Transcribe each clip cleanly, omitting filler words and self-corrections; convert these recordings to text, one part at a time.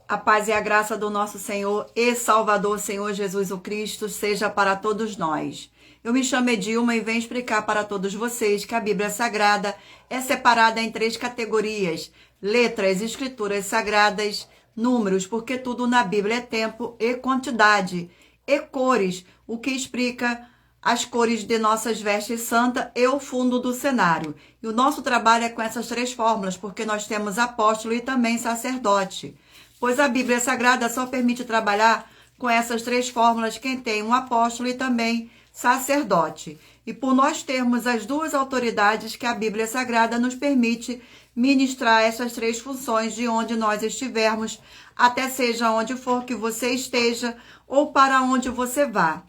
A paz e a graça do nosso Senhor e Salvador, Senhor Jesus o Cristo, seja para todos nós. Eu me chamo Edilma e venho explicar para todos vocês que a Bíblia Sagrada é separada em 3 categorias: letras, escrituras sagradas, números, porque tudo na Bíblia é tempo e quantidade, e cores, o que explica as cores de nossas vestes santas e o fundo do cenário. E o nosso trabalho é com essas 3 fórmulas, porque nós temos apóstolo e também sacerdote. Pois a Bíblia Sagrada só permite trabalhar com essas 3 fórmulas quem tem um apóstolo e também sacerdote. E por nós termos as 2 autoridades que a Bíblia Sagrada nos permite ministrar essas 3 funções de onde nós estivermos, até seja onde for que você esteja ou para onde você vá.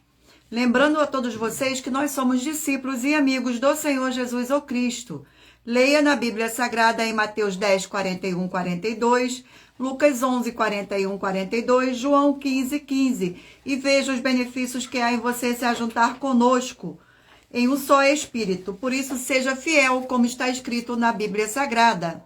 Lembrando a todos vocês que nós somos discípulos e amigos do Senhor Jesus o Cristo. Leia na Bíblia Sagrada em Mateus 10, 41, 42, Lucas 11, 41, 42, João 15, 15. E veja os benefícios que há em você se ajuntar conosco em um só Espírito. Por isso, seja fiel, como está escrito na Bíblia Sagrada.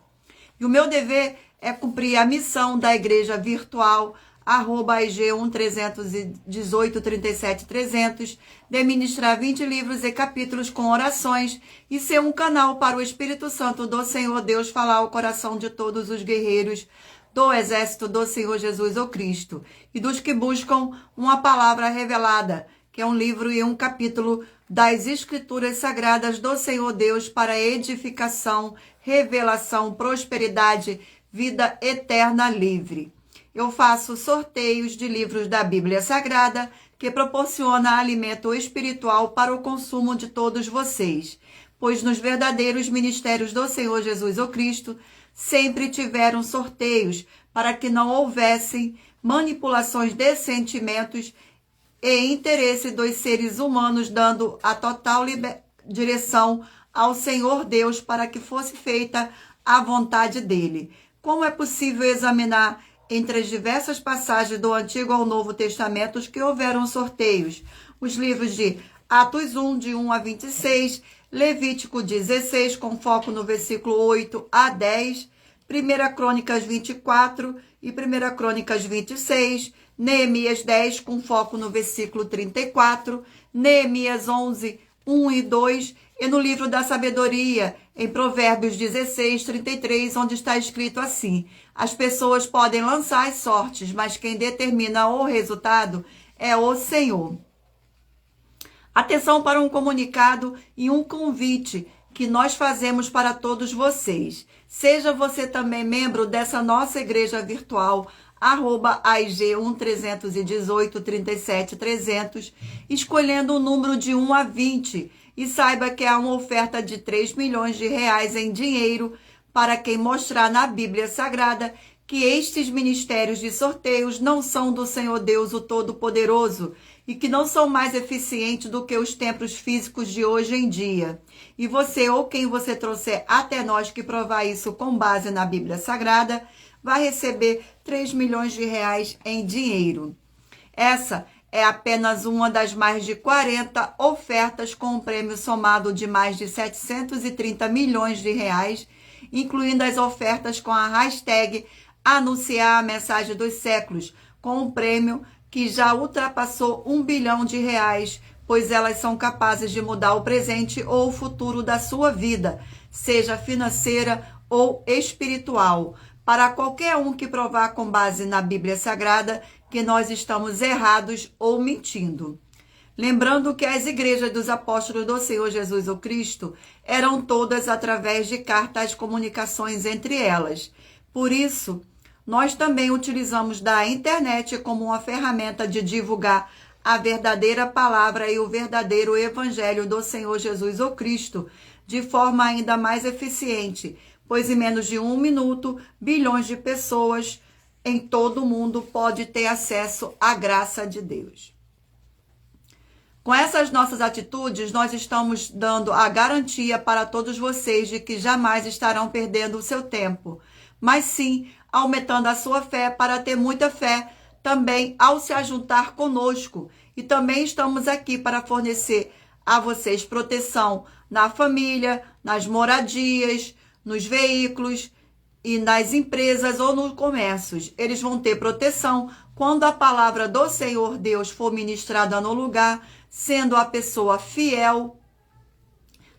E o meu dever é cumprir a missão da Igreja Virtual, @IG1 318 37 300, de ministrar 20 livros e capítulos com orações e ser um canal para o Espírito Santo do Senhor Deus falar ao coração de todos os guerreiros do exército do Senhor Jesus o Cristo e dos que buscam uma palavra revelada, que é um livro e um capítulo das Escrituras Sagradas do Senhor Deus para edificação, revelação, prosperidade, vida eterna livre. Eu faço sorteios de livros da Bíblia Sagrada que proporciona alimento espiritual para o consumo de todos vocês, pois nos verdadeiros ministérios do Senhor Jesus o Cristo sempre tiveram sorteios para que não houvessem manipulações de sentimentos e interesse dos seres humanos, dando a total direção ao Senhor Deus para que fosse feita a vontade dele. Como é possível examinar entre as diversas passagens do Antigo ao Novo Testamento que houveram sorteios? Os livros de Atos 1, de 1 a 26, Levítico 16, com foco no versículo 8 a 10, 1 Crônicas 24 e 1 Crônicas 26, Neemias 10, com foco no versículo 34, Neemias 11, 1 e 2, e no livro da sabedoria, em Provérbios 16, 33, onde está escrito assim: as pessoas podem lançar as sortes, mas quem determina o resultado é o Senhor. Atenção para um comunicado e um convite que nós fazemos para todos vocês. Seja você também membro dessa nossa igreja virtual, @IG1 318 37 300, escolhendo o número de 1 a 20, e saiba que há uma oferta de 3 milhões de reais em dinheiro para quem mostrar na Bíblia Sagrada que estes ministérios de sorteios não são do Senhor Deus o Todo-Poderoso e que não são mais eficientes do que os templos físicos de hoje em dia. E você ou quem você trouxer até nós que provar isso com base na Bíblia Sagrada vai receber 3 milhões de reais em dinheiro. Essa é apenas uma das mais de 40 ofertas com um prêmio somado de mais de 730 milhões de reais, incluindo as ofertas com a hashtag Anunciar a Mensagem dos Séculos, com um prêmio que já ultrapassou 1 bilhão de reais, pois elas são capazes de mudar o presente ou o futuro da sua vida, seja financeira ou espiritual, para qualquer um que provar com base na Bíblia Sagrada que nós estamos errados ou mentindo. Lembrando que as igrejas dos apóstolos do Senhor Jesus o Cristo eram todas através de cartas, comunicações entre elas. Por isso, nós também utilizamos da internet como uma ferramenta de divulgar a verdadeira palavra e o verdadeiro evangelho do Senhor Jesus o Cristo de forma ainda mais eficiente, pois em menos de 1 minuto, bilhões de pessoas em todo o mundo podem ter acesso à graça de Deus. Com essas nossas atitudes, nós estamos dando a garantia para todos vocês de que jamais estarão perdendo o seu tempo, mas sim aumentando a sua fé para ter muita fé também ao se ajuntar conosco. E também estamos aqui para fornecer a vocês proteção na família, nas moradias, nos veículos e nas empresas ou nos comércios. Eles vão ter proteção quando a palavra do Senhor Deus for ministrada no lugar, sendo a pessoa fiel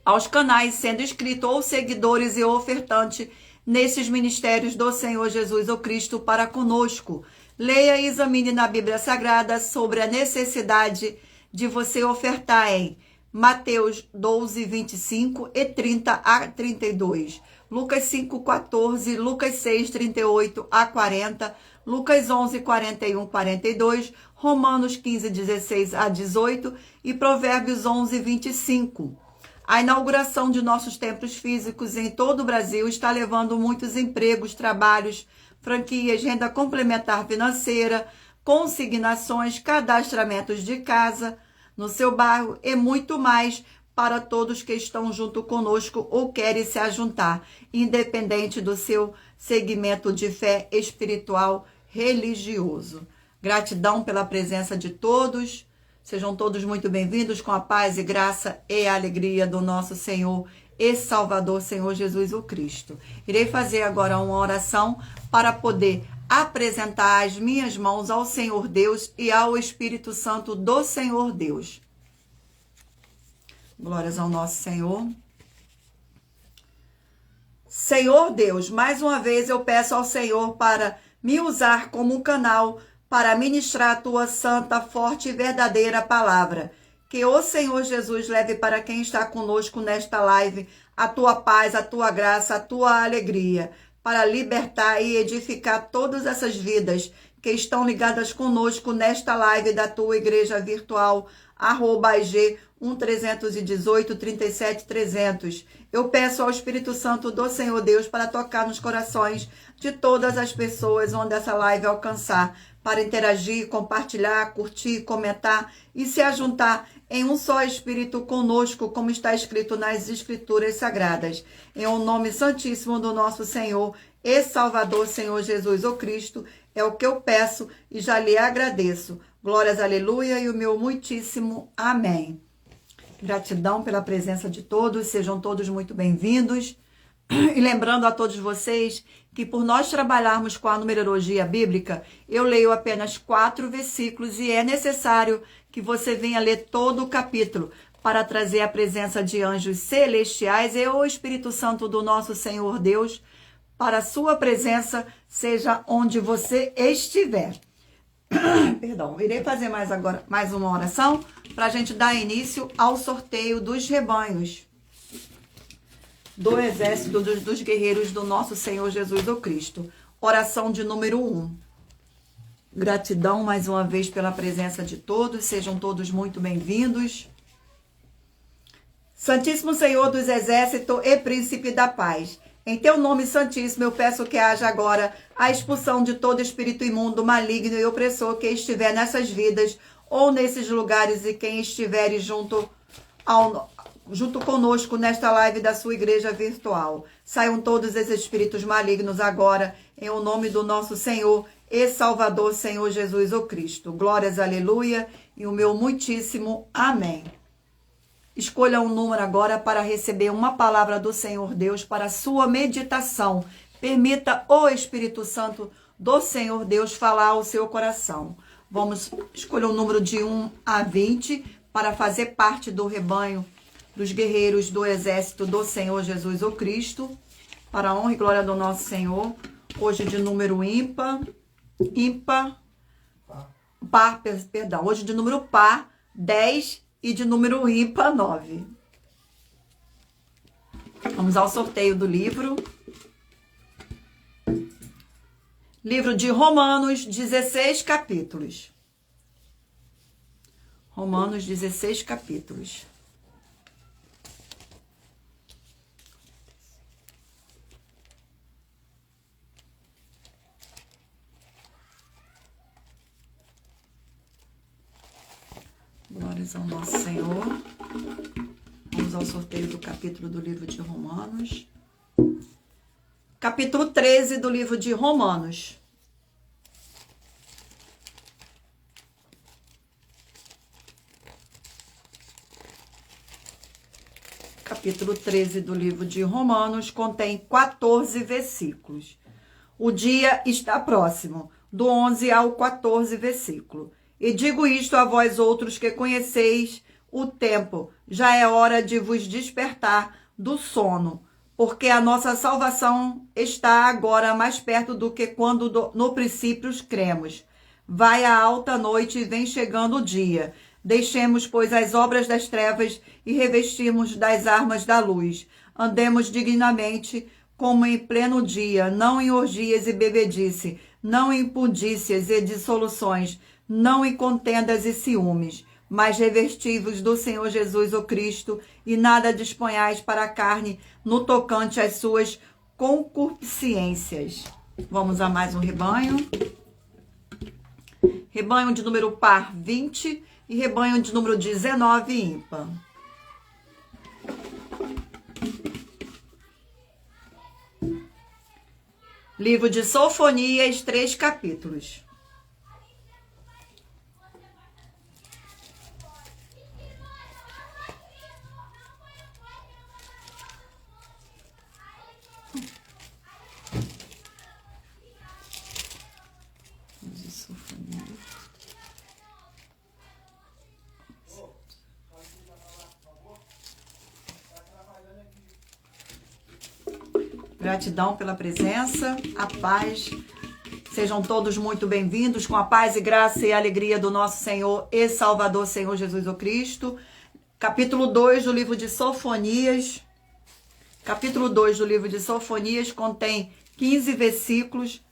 aos canais, sendo inscrito ou seguidores e ofertante nesses ministérios do Senhor Jesus ou Cristo para conosco. Leia e examine na Bíblia Sagrada sobre a necessidade de você ofertar em Mateus 12, 25 e 30 a 32. Lucas 5, 14, Lucas 6, 38 a 40, Lucas 11, 41, 42, Romanos 15, 16 a 18 e Provérbios 11, 25. A inauguração de nossos templos físicos em todo o Brasil está levando muitos empregos, trabalhos, franquias, renda complementar financeira, consignações, cadastramentos de casa no seu bairro e muito mais para todos que estão junto conosco ou querem se ajuntar, independente do seu segmento de fé espiritual religioso. Gratidão pela presença de todos. Sejam todos muito bem-vindos com a paz e graça e a alegria do nosso Senhor e Salvador, Senhor Jesus o Cristo. Irei fazer agora uma oração para poder apresentar as minhas mãos ao Senhor Deus e ao Espírito Santo do Senhor Deus. Glórias ao nosso Senhor. Senhor Deus, mais uma vez eu peço ao Senhor para me usar como um canal para ministrar a tua santa, forte e verdadeira palavra. Que o Senhor Jesus leve para quem está conosco nesta live a tua paz, a tua graça, a tua alegria, para libertar e edificar todas essas vidas que estão ligadas conosco nesta live da tua igreja virtual, @IG 1318 37 300. Eu peço ao Espírito Santo do Senhor Deus para tocar nos corações de todas as pessoas onde essa live alcançar, para interagir, compartilhar, curtir, comentar e se ajuntar em um só Espírito conosco, como está escrito nas Escrituras Sagradas. Em o nome santíssimo do nosso Senhor e Salvador, Senhor Jesus o Cristo, é o que eu peço e já lhe agradeço. Glórias, aleluia, e o meu muitíssimo amém. Gratidão pela presença de todos, sejam todos muito bem-vindos. E lembrando a todos vocês que por nós trabalharmos com a numerologia bíblica, eu leio apenas 4 versículos e é necessário que você venha ler todo o capítulo para trazer a presença de anjos celestiais e o Espírito Santo do nosso Senhor Deus para a sua presença, seja onde você estiver. Perdão, irei fazer mais uma oração para a gente dar início ao sorteio dos rebanhos do exército dos guerreiros do nosso Senhor Jesus o Cristo. Oração de número 1. Gratidão mais uma vez pela presença de todos, sejam todos muito bem-vindos. Santíssimo Senhor dos exércitos e príncipe da paz, em teu nome santíssimo eu peço que haja agora a expulsão de todo espírito imundo, maligno e opressor que estiver nessas vidas ou nesses lugares e quem estiver junto conosco nesta live da sua igreja virtual. Saiam todos esses espíritos malignos agora, em o nome do nosso Senhor e Salvador, Senhor Jesus o Cristo. Glórias, aleluia, e o meu muitíssimo amém. Escolha um número agora para receber uma palavra do Senhor Deus para a sua meditação. Permita o Espírito Santo do Senhor Deus falar ao seu coração. Vamos escolher um número de 1 a 20 para fazer parte do rebanho dos guerreiros do exército do Senhor Jesus o Cristo, para a honra e glória do nosso Senhor. Hoje de número hoje de número par, 10 e de número ímpar, 9. Vamos ao sorteio do livro. Livro de Romanos, 16 capítulos. Romanos, 16 capítulos. Glórias ao nosso Senhor. Vamos ao sorteio do capítulo do livro de Romanos. Capítulo 13 do livro de Romanos. capítulo 13 do livro de Romanos, contém 14 versículos. O dia está próximo, do 11 ao 14 versículo. E digo isto a vós outros que conheceis o tempo, já é hora de vos despertar do sono, porque a nossa salvação está agora mais perto do que quando no princípio cremos. Vai a alta noite e vem chegando o dia. Deixemos, pois, as obras das trevas e revestimos das armas da luz. Andemos dignamente, como em pleno dia, não em orgias e bebedice, não em impundícias e dissoluções, não em contendas e ciúmes, mas revestivos do Senhor Jesus o Cristo, e nada disponhais para a carne no tocante às suas concupiscências. Vamos a mais um rebanho. Rebanho de número par 20 e rebanho de número 19 ímpar. Livro de Sofonias, 3 capítulos. Gratidão pela presença, a paz. Sejam todos muito bem-vindos com a paz e graça e alegria do nosso Senhor e Salvador, Senhor Jesus o Cristo. Capítulo 2 do livro de Sofonias. Capítulo 2 do livro de Sofonias contém 15 versículos.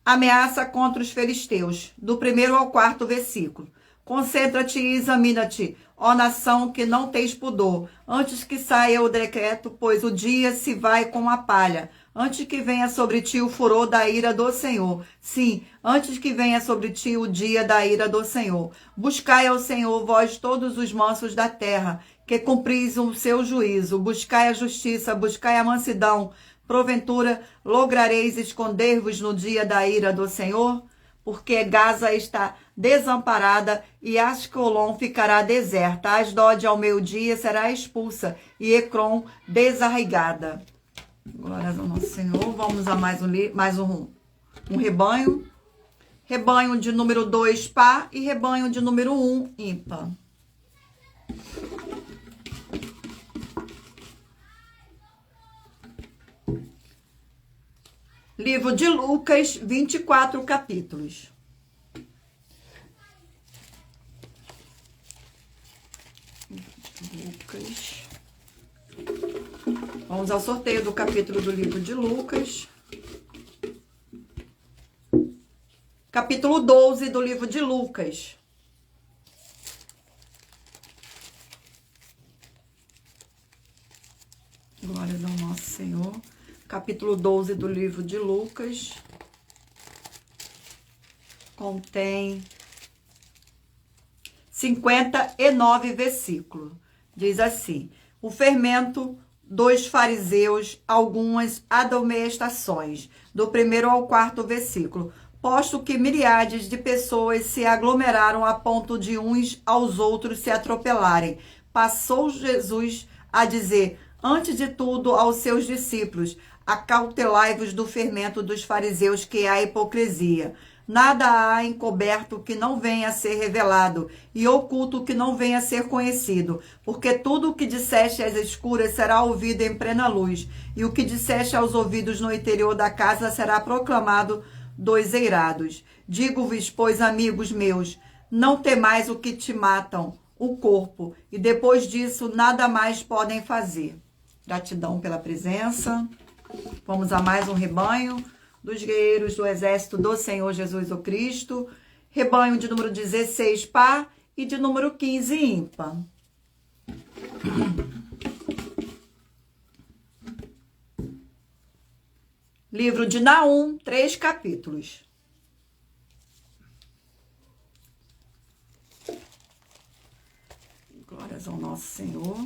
Ameaça contra os filisteus, do 1º ao 4º versículo. Concentra-te e examina-te, ó nação que não tens pudor, antes que saia o decreto, pois o dia se vai com a palha, antes que venha sobre ti o furor da ira do Senhor. Sim, antes que venha sobre ti o dia da ira do Senhor. Buscai ao Senhor, vós todos os mansos da terra, que cumpris o seu juízo. Buscai a justiça, buscai a mansidão. Porventura, lograreis esconder-vos no dia da ira do Senhor? Porque Gaza está desamparada e Ascalon ficará deserta. Asdod ao meio-dia será expulsa e Ecrom desarraigada. Glória ao nosso Senhor. Vamos a mais um rebanho. Rebanho de número 2, par, e rebanho de número 1, ímpar. Livro de Lucas, 24 capítulos. Lucas. Vamos ao sorteio do capítulo do livro de Lucas. Capítulo 12 do livro de Lucas. Glória ao nosso Senhor. Capítulo 12 do livro de Lucas. Contém 59 versículos. Diz assim: o fermento dos fariseus, algumas admoestações, do 1º ao 4º versículo. Posto que milhares de pessoas se aglomeraram a ponto de uns aos outros se atropelarem, passou Jesus a dizer, antes de tudo, aos seus discípulos: acautelai-vos do fermento dos fariseus, que é a hipocrisia. Nada há encoberto que não venha a ser revelado, e oculto que não venha a ser conhecido. Porque tudo o que disseste às escuras será ouvido em plena luz, e o que disseste aos ouvidos no interior da casa será proclamado dos eirados. Digo-vos, pois, amigos meus, não temais o que te matam, o corpo, e depois disso nada mais podem fazer. Gratidão pela presença. Vamos a mais um rebanho dos guerreiros do exército do Senhor Jesus o Cristo. Rebanho de número 16, par, e de número 15, ímpar. Livro de Naum, 3 capítulos. Glórias ao nosso Senhor.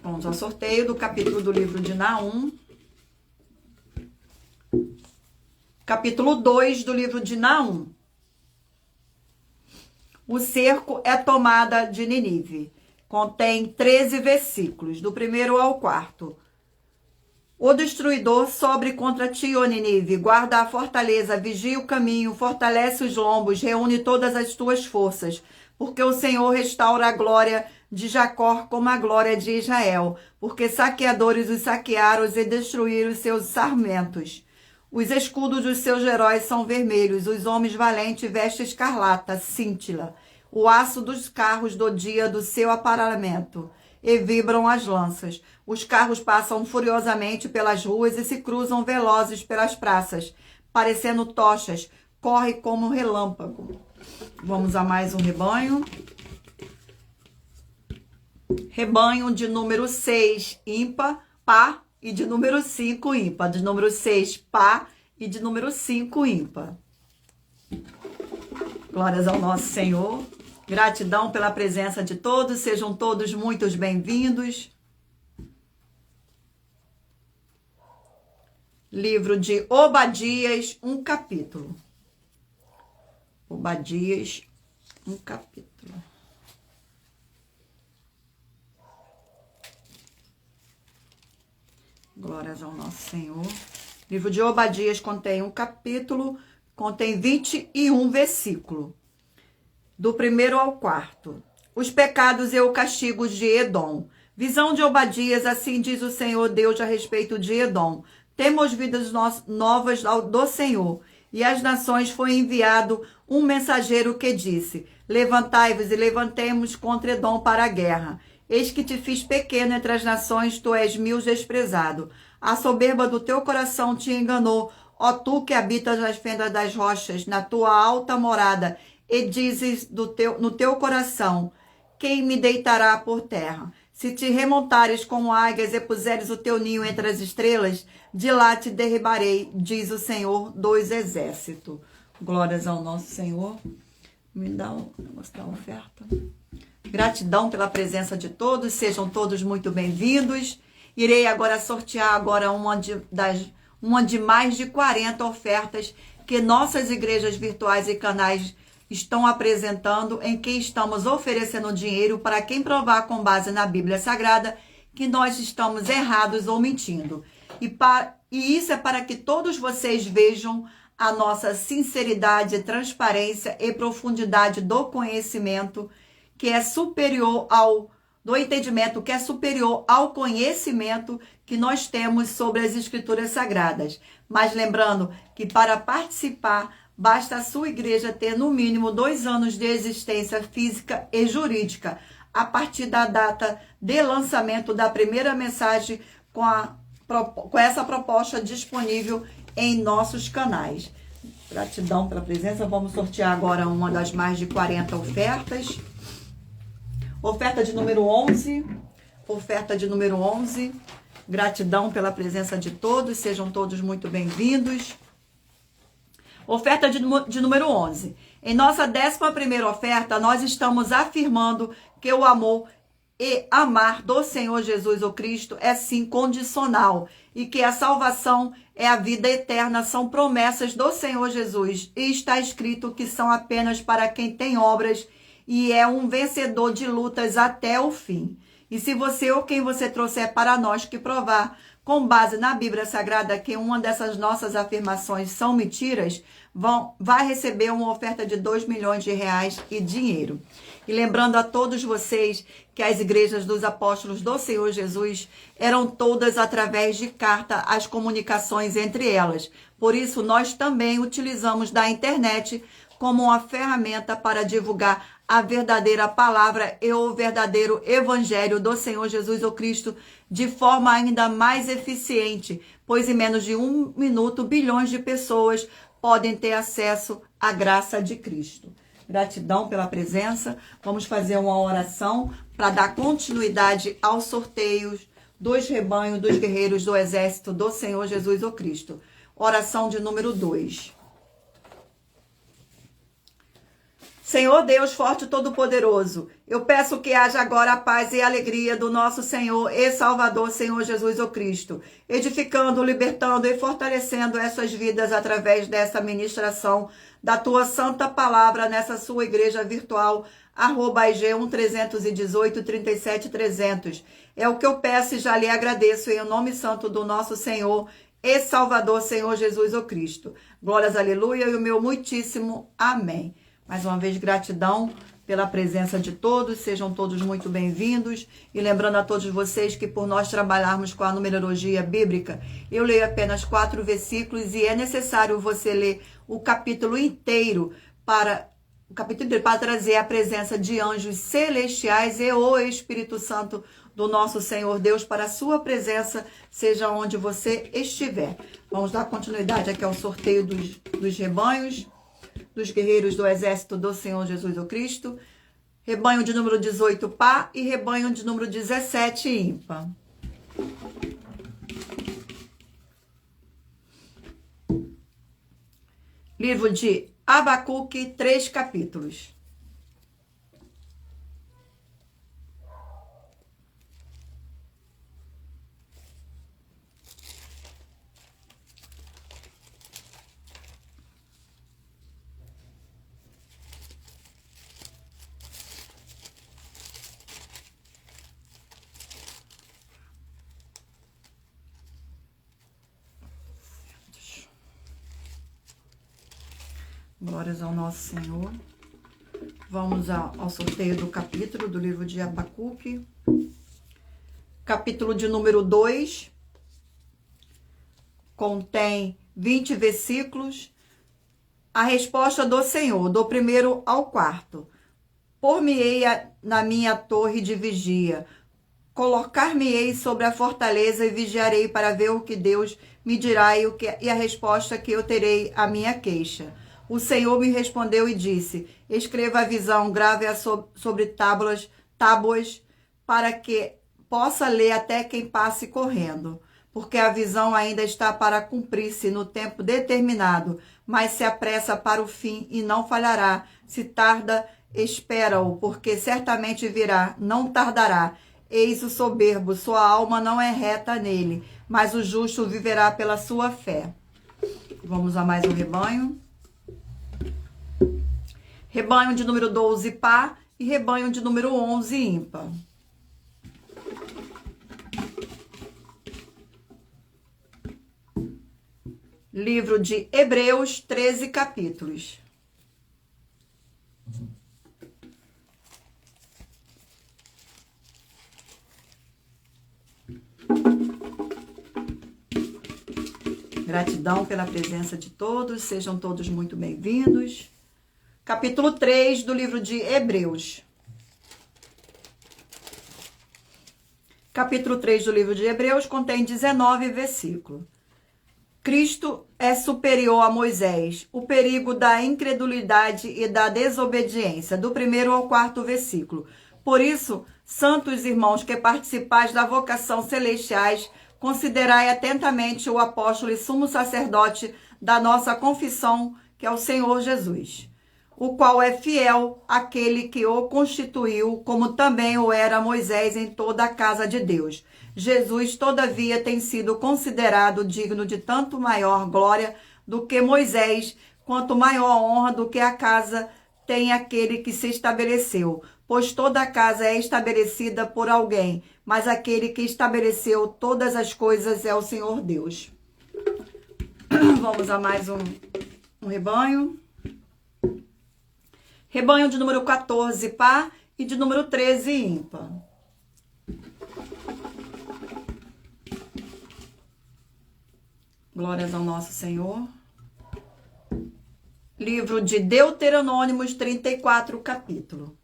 Vamos ao sorteio do capítulo do livro de Naum. capítulo 2 do livro de Naum. O cerco é tomada de Nínive. Contém 13 versículos, do 1º ao 4º. O destruidor sobre contra ti, ó Nínive, guarda a fortaleza, vigia o caminho, fortalece os lombos, reúne todas as tuas forças, porque o Senhor restaura a glória de Jacó como a glória de Israel, porque saqueadores os saquearam e destruíram os seus sarmentos. Os escudos dos seus heróis são vermelhos, os homens valentes vestem escarlata, cintila, o aço dos carros do dia do seu aparelhamento, e vibram as lanças. Os carros passam furiosamente pelas ruas e se cruzam velozes pelas praças, parecendo tochas, corre como um relâmpago. Vamos a mais um rebanho. Rebanho de número 6, ímpar, pá, e de número 5, ímpar. De número 6, pá, e de número 5, ímpar. Glórias ao nosso Senhor. Gratidão pela presença de todos. Sejam todos muito bem-vindos. Livro de Obadias, um capítulo. Obadias, um capítulo. Glórias ao nosso Senhor. Livro de Obadias contém um capítulo, contém 21 versículos, do 1º ao 4º. Os pecados e o castigo de Edom. Visão de Obadias, assim diz o Senhor Deus a respeito de Edom. Temos vidas novas do Senhor, e às nações foi enviado um mensageiro que disse: levantai-vos e levantemos contra Edom para a guerra. Eis que te fiz pequeno entre as nações, tu és mil desprezado. A soberba do teu coração te enganou, ó tu que habitas nas fendas das rochas, na tua alta morada, e dizes no teu coração: quem me deitará por terra? Se te remontares como águias e puseres o teu ninho entre as estrelas, de lá te derribarei, diz o Senhor dos Exércitos. Glórias ao nosso Senhor. Me dá um negócio da oferta. Gratidão pela presença de todos, sejam todos muito bem-vindos. Irei agora sortear uma de mais de 40 ofertas que nossas igrejas virtuais e canais estão apresentando, em que estamos oferecendo dinheiro para quem provar com base na Bíblia Sagrada que nós estamos errados ou mentindo. E isso é para que todos vocês vejam a nossa sinceridade, transparência e profundidade do conhecimento, que é superior do entendimento, que é superior ao conhecimento que nós temos sobre as Escrituras Sagradas. Mas lembrando que para participar, basta a sua igreja ter no mínimo 2 anos de existência física e jurídica, a partir da data de lançamento da primeira mensagem com essa proposta disponível em nossos canais. Gratidão pela presença. Vamos sortear agora uma das mais de 40 ofertas. Oferta de número 11. Oferta de número 11. Gratidão pela presença de todos. Sejam todos muito bem-vindos. Oferta de número 11. Em nossa 11ª oferta, nós estamos afirmando que o amor e amar do Senhor Jesus o Cristo é sim condicional, e que a salvação é a vida eterna, são promessas do Senhor Jesus, e está escrito que são apenas para quem tem obras e é um vencedor de lutas até o fim. E se você ou quem você trouxer para nós que provar com base na Bíblia Sagrada que uma dessas nossas afirmações são mentiras, vai receber uma oferta de 2 milhões de reais e dinheiro. E lembrando a todos vocês que as igrejas dos apóstolos do Senhor Jesus eram todas através de carta, as comunicações entre elas. Por isso, nós também utilizamos da internet como uma ferramenta para divulgar a verdadeira palavra e o verdadeiro evangelho do Senhor Jesus o Cristo de forma ainda mais eficiente, pois em menos de 1 minuto, bilhões de pessoas podem ter acesso à graça de Cristo. Gratidão pela presença. Vamos fazer uma oração para dar continuidade aos sorteios dos rebanhos dos guerreiros do exército do Senhor Jesus o Cristo. Oração de número 2. Senhor Deus forte e todo-poderoso, eu peço que haja agora a paz e a alegria do nosso Senhor e Salvador, Senhor Jesus o Cristo, edificando, libertando e fortalecendo essas vidas através dessa ministração da tua santa palavra nessa sua igreja virtual, @IG 1318 37 300. É o que eu peço e já lhe agradeço em nome santo do nosso Senhor e Salvador, Senhor Jesus o Cristo. Glórias, aleluia, e o meu muitíssimo amém. Mais uma vez, gratidão pela presença de todos, sejam todos muito bem-vindos. E lembrando a todos vocês que por nós trabalharmos com a numerologia bíblica, eu leio apenas 4 versículos e é necessário você ler o capítulo inteiro para trazer a presença de anjos celestiais e o Espírito Santo do nosso Senhor Deus para a sua presença, seja onde você estiver. Vamos dar continuidade aqui ao sorteio dos rebanhos, dos guerreiros do exército do Senhor Jesus o Cristo. Rebanho de número 18 par e rebanho de número 17 ímpar. Livro de Abacuque, 3 capítulos. Glórias ao nosso Senhor. Vamos ao sorteio do capítulo do livro de Abacuque. Capítulo de número 2. Contém 20 versículos. A resposta do Senhor, do 1º ao 4º. Por-me-ei na minha torre de vigia. Colocar-me-ei sobre a fortaleza e vigiarei para ver o que Deus me dirá e a resposta que eu terei à minha queixa. O Senhor me respondeu e disse: escreva a visão, grave-a sobre tábuas, para que possa ler até quem passe correndo. Porque a visão ainda está para cumprir-se no tempo determinado, mas se apressa para o fim e não falhará. Se tarda, espera-o, porque certamente virá, não tardará. Eis o soberbo, sua alma não é reta nele, mas o justo viverá pela sua fé. Vamos a mais um rebanho. Rebanho de número 12 par e rebanho de número 11 ímpar. Livro de Hebreus, 13 capítulos. Gratidão pela presença de todos, sejam todos muito bem-vindos. Capítulo 3 do livro de Hebreus. Capítulo 3 do livro de Hebreus contém 19 versículos. Cristo é superior a Moisés. O perigo da incredulidade e da desobediência, do 1º ao 4º versículo. Por isso, santos irmãos que participais da vocação celestiais, considerai atentamente o apóstolo e sumo sacerdote da nossa confissão, que é o Senhor Jesus, o qual é fiel àquele que o constituiu, como também o era Moisés em toda a casa de Deus. Jesus, todavia, tem sido considerado digno de tanto maior glória do que Moisés, quanto maior honra do que a casa tem aquele que se estabeleceu. Pois toda a casa é estabelecida por alguém, mas aquele que estabeleceu todas as coisas é o Senhor Deus. Vamos a mais um rebanho. Rebanho de número 14 par e de número 13 ímpar. Glórias ao nosso Senhor. Livro de Deuteronômio, 34 capítulo.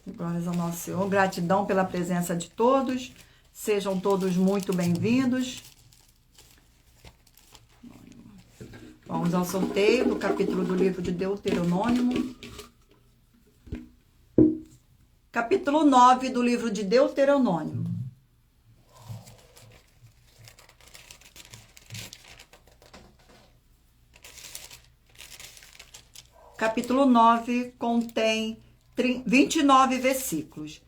Glórias ao nosso Senhor. Gratidão pela presença de todos. Sejam todos muito bem-vindos. Vamos ao sorteio do capítulo do livro de Deuteronômio. Capítulo 9 do livro de Deuteronômio. capítulo 9, contém 29 versículos.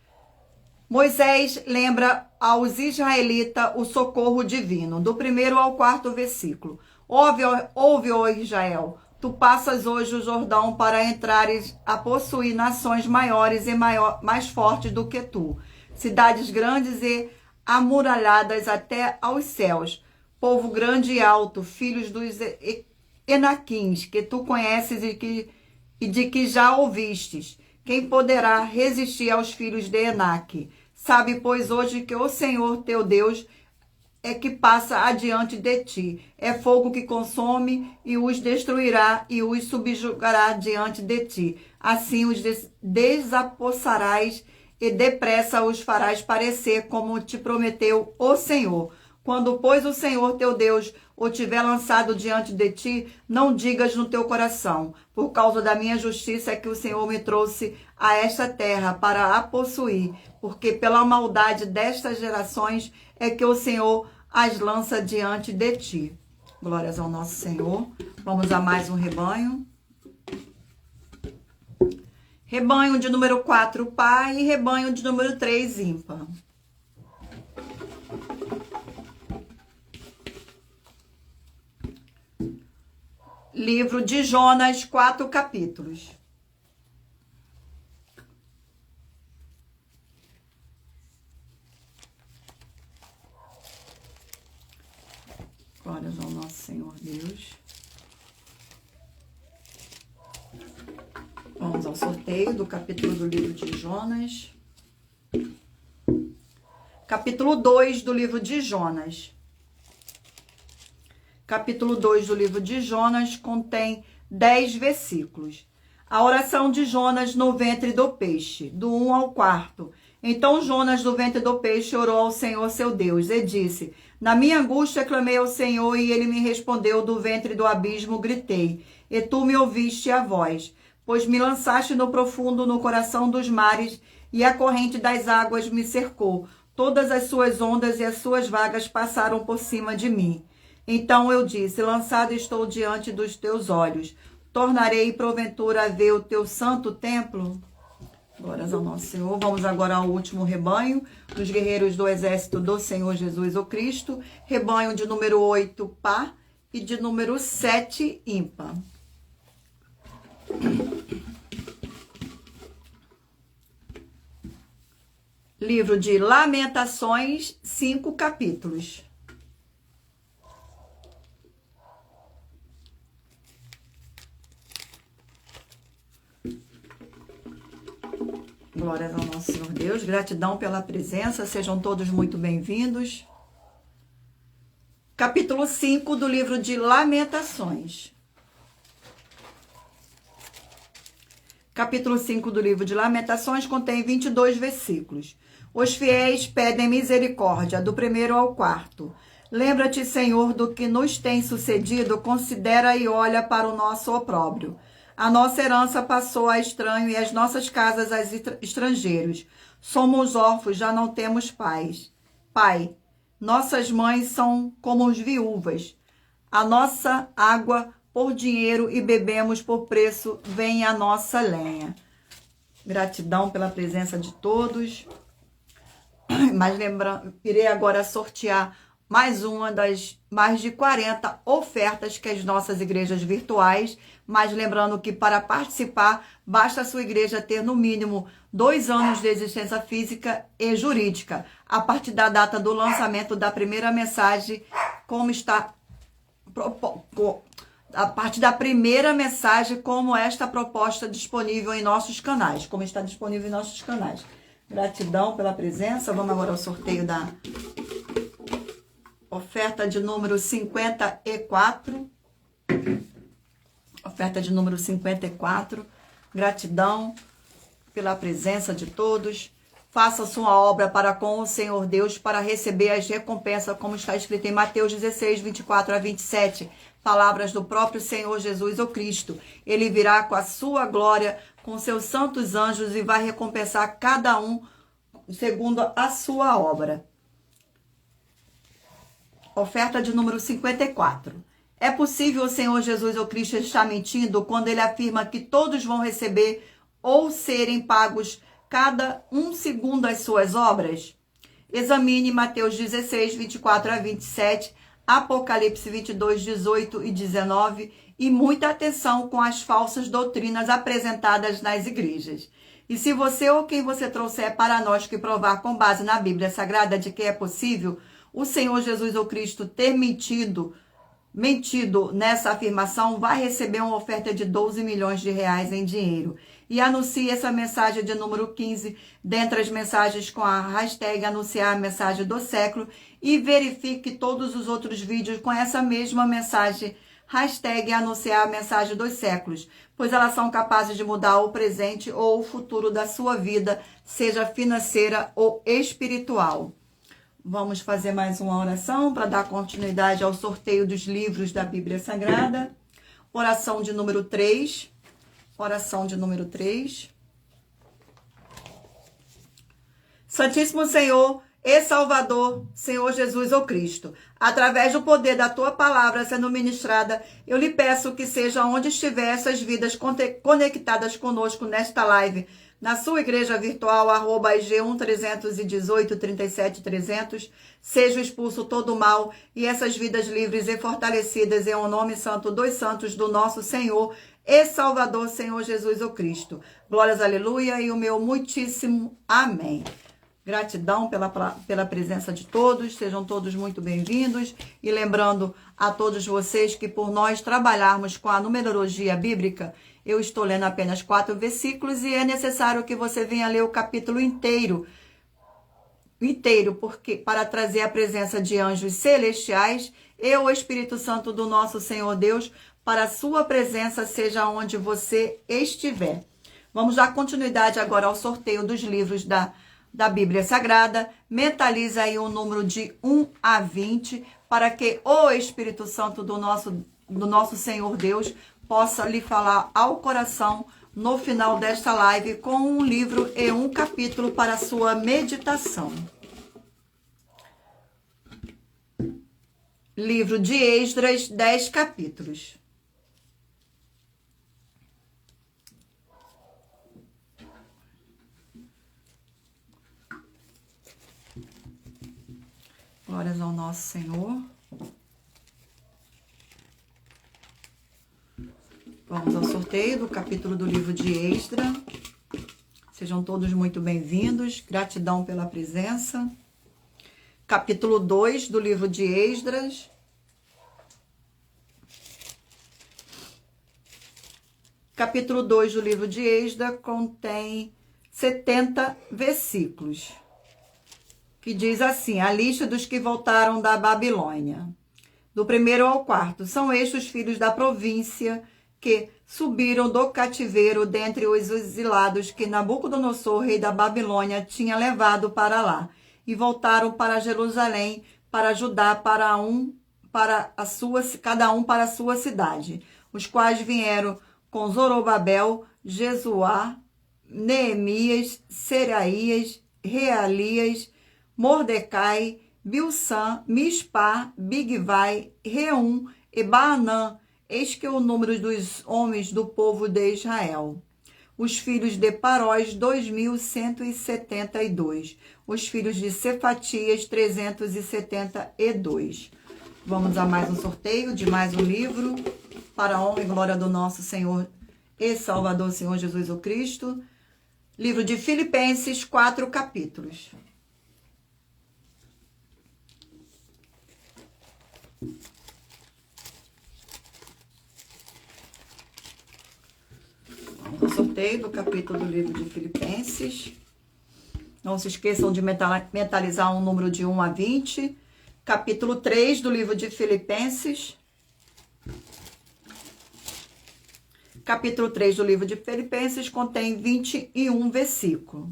Moisés lembra aos israelitas o socorro divino, do 1º ao 4º versículo. Ouve, ó Israel, tu passas hoje o Jordão para entrares a possuir nações maiores e mais fortes do que tu, cidades grandes e amuralhadas até aos céus, povo grande e alto, filhos dos Enaquins, que tu conheces e de que já ouvistes. Quem poderá resistir aos filhos de Enaque? Sabe, pois, hoje que o Senhor teu Deus é que passa adiante de ti. É fogo que consome e os destruirá e os subjugará diante de ti. Assim os desapossarás e depressa os farás parecer como te prometeu o Senhor. Quando, pois, o Senhor teu Deus o tiver lançado diante de ti, não digas no teu coração, por causa da minha justiça é que o Senhor me trouxe a esta terra para a possuir, porque pela maldade destas gerações é que o Senhor as lança diante de ti. Glórias ao nosso Senhor. Vamos a mais um rebanho. Rebanho de número 4, par, e rebanho de número 3, ímpar. Livro de Jonas, 4 capítulos. Glórias ao nosso Senhor Deus. Vamos ao sorteio do capítulo do livro de Jonas. Capítulo 2 do livro de Jonas. Capítulo 2 do livro de Jonas contém 10 versículos. A oração de Jonas no ventre do peixe, do 1 ao 4. Então Jonas do ventre do peixe orou ao Senhor seu Deus e disse: na minha angústia clamei ao Senhor e ele me respondeu, do ventre do abismo gritei, e tu me ouviste a voz, pois me lançaste no profundo, no coração dos mares, e a corrente das águas me cercou. Todas as suas ondas e as suas vagas passaram por cima de mim. Então eu disse: lançado estou diante dos teus olhos. Tornarei porventura a ver o teu santo templo? Glórias ao nosso Senhor. Vamos agora ao último rebanho dos guerreiros do exército do Senhor Jesus o Cristo. Rebanho de número 8, par, e de número 7, ímpar. Livro de Lamentações, 5 capítulos. Glórias ao nosso Senhor Deus, gratidão pela presença, sejam todos muito bem-vindos. Capítulo 5 do livro de Lamentações. Capítulo 5 do livro de Lamentações contém 22 versículos. Os fiéis pedem misericórdia, do 1º ao 4º. Lembra-te, Senhor, do que nos tem sucedido, considera e olha para o nosso opróbrio. A nossa herança passou a estranho e as nossas casas a estrangeiros. Somos órfãos, já não temos pais. Pai, nossas mães são como as viúvas. A nossa água por dinheiro e bebemos por preço, vem a nossa lenha. Gratidão pela presença de todos. Mas lembrando, irei agora sortear mais uma das mais de 40 ofertas que as nossas igrejas virtuais, mas lembrando que para participar, basta a sua igreja ter no mínimo 2 anos de existência física e jurídica, a partir da data do lançamento da primeira mensagem, como está a partir da primeira mensagem, como esta proposta disponível em nossos canais, como está disponível em nossos canais. Gratidão pela presença. Vamos agora ao sorteio da oferta de número 54. Oferta de número 54. Gratidão pela presença de todos. Faça sua obra para com o Senhor Deus para receber as recompensas, como está escrito em Mateus 16, 24 a 27. Palavras do próprio Senhor Jesus o Cristo. Ele virá com a sua glória, com seus santos anjos e vai recompensar cada um segundo a sua obra. Oferta de número 54. É possível o Senhor Jesus ou Cristo estar mentindo quando ele afirma que todos vão receber ou serem pagos cada um segundo as suas obras? Examine Mateus 16, 24 a 27, Apocalipse 22, 18 e 19 e muita atenção com as falsas doutrinas apresentadas nas igrejas. E se você ou quem você trouxer para nós que provar com base na Bíblia Sagrada de que é possível o Senhor Jesus ou Cristo ter mentido nessa afirmação, vai receber uma oferta de 12 milhões de reais em dinheiro. E anuncie essa mensagem de número 15 dentre as mensagens com a hashtag anunciar a mensagem do século e verifique todos os outros vídeos com essa mesma mensagem hashtag anunciar a mensagem dos séculos, pois elas são capazes de mudar o presente ou o futuro da sua vida, seja financeira ou espiritual. Vamos fazer mais uma oração para dar continuidade ao sorteio dos livros da Bíblia Sagrada. Oração de número 3. Oração de número 3. Santíssimo Senhor e Salvador, Senhor Jesus ou Cristo, através do poder da Tua palavra sendo ministrada, eu lhe peço que seja onde estiver essas vidas conectadas conosco nesta live, na sua igreja virtual, @IG1 318 37 300, seja expulso todo o mal e essas vidas livres e fortalecidas em o nome santo dos santos do nosso Senhor e Salvador, Senhor Jesus ou Cristo. Glórias, aleluia, e o meu muitíssimo amém. Gratidão pela presença de todos, sejam todos muito bem-vindos. E lembrando a todos vocês que por nós trabalharmos com a numerologia bíblica, eu estou lendo apenas 4 versículos e é necessário que você venha ler o capítulo inteiro, porque para trazer a presença de anjos celestiais e o Espírito Santo do nosso Senhor Deus, para a sua presença seja onde você estiver. Vamos dar continuidade agora ao sorteio dos livros da Bíblia Sagrada. Mentaliza aí o número de 1 a 20, para que o Espírito Santo do nosso Senhor Deus possa lhe falar ao coração no final desta live com um livro e um capítulo para a sua meditação. Livro de Esdras, 10 capítulos. Glórias ao nosso Senhor. Vamos ao sorteio do capítulo do livro de Esdras. Sejam todos muito bem-vindos. Gratidão pela presença. Capítulo 2 do livro de Esdras. Capítulo 2 do livro de Esdras contém 70 versículos. Que diz assim: a lista dos que voltaram da Babilônia. Do 1º ao 4º, são estes os filhos da província que subiram do cativeiro dentre os exilados que Nabucodonosor, rei da Babilônia, tinha levado para lá, e voltaram para Jerusalém, para Judá, cada um para a sua cidade, os quais vieram com Zorobabel, Jesuá, Neemias, Seraías, Realias, Mordecai, Bilsã, Mispá, Bigvai, Reum e Baanã. Eis que é o número dos homens do povo de Israel. Os filhos de Parós, 2.172. Os filhos de Cefatias, 372. Vamos a mais um sorteio de mais um livro, para a honra e glória do nosso Senhor e Salvador, Senhor Jesus o Cristo. Livro de Filipenses, 4 capítulos. Vamos ao sorteio do capítulo do livro de Filipenses. Não se esqueçam de mentalizar um número de 1 a 20. Capítulo 3 do livro de Filipenses. Capítulo 3 do livro de Filipenses contém 21 versículos.